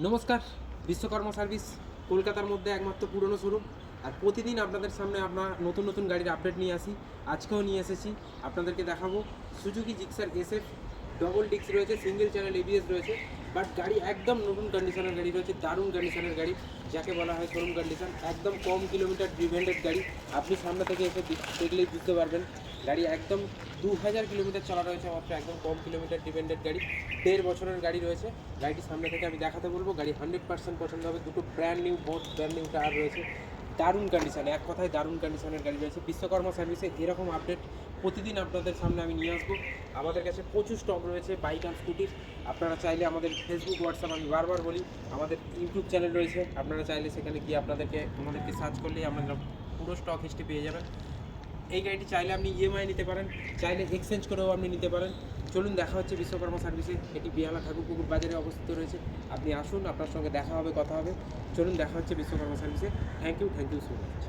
নমস্কার। বিশ্বকর্মা সার্ভিস কলকাতার মধ্যে একমাত্র পুরনো শোরুম। আর প্রতিদিন আপনাদের সামনে আমরা নতুন নতুন গাড়ির আপডেট নিয়ে আসি। আজকেও নিয়ে এসেছি, আপনাদেরকে দেখাবো Suzuki Gixxer SF. Double disc রয়েছে, সিঙ্গেল চ্যানেল এবিএস রয়েছে, বাট গাড়ি একদম নতুন কন্ডিশনের গাড়ি রয়েছে, দারুণ কন্ডিশনের গাড়ি, যাকে বলা হয় শোরুম কন্ডিশন। একদম কম কিলোমিটার ড্রিভেন্ডেড গাড়ি, আপনি সামনে থেকে এসে দেখলেই বুঝতে পারবেন। গাড়ি একদম 2000 কিলোমিটার চলা রয়েছে মাত্র, একদম কম কিলোমিটার ডিপেন্ডেড গাড়ি, 1.5 বছরের গাড়ি রয়েছে। গাড়িটি সামনে থেকে আমি দেখাতে বলবো। গাড়ি 100% পছন্দ হবে। দুটো ব্র্যান্ড নিউ টায়ার রয়েছে, দারুণ কন্ডিশনে, এক কথায় দারুণ কন্ডিশনের গাড়ি রয়েছে। বিশ্বকর্মা সার্ভিসে এরকম আপডেট প্রতিদিন আপনাদের সামনে আমি নিয়ে আসবো। আমাদের কাছে প্রচুর স্টক রয়েছে বাইক আর স্কুটির। আপনারা চাইলে আমাদের ফেসবুক, হোয়াটসঅ্যাপ, আমি বারবার বলি, আমাদের ইউটিউব চ্যানেল রয়েছে, আপনারা চাইলে সেখানে গিয়ে আমাদেরকে সার্চ করলেই আপনারা পুরো স্টক হিস্ট্রি পেয়ে যাবেন। এই গাড়িটি চাইলে আপনি ইএমআই নিতে পারেন, চাইলে এক্সচেঞ্জ করেও আপনি নিতে পারেন। চলুন, দেখা হচ্ছে বিশ্বকর্মা সার্ভিসে। এটি বেহালা ঠাকুরপুকুর বাজারে অবস্থিত রয়েছে। আপনি আসুন, আপনার সঙ্গে দেখা হবে, কথা হবে। চলুন, দেখা হচ্ছে বিশ্বকর্মা সার্ভিসে। Thank you so much.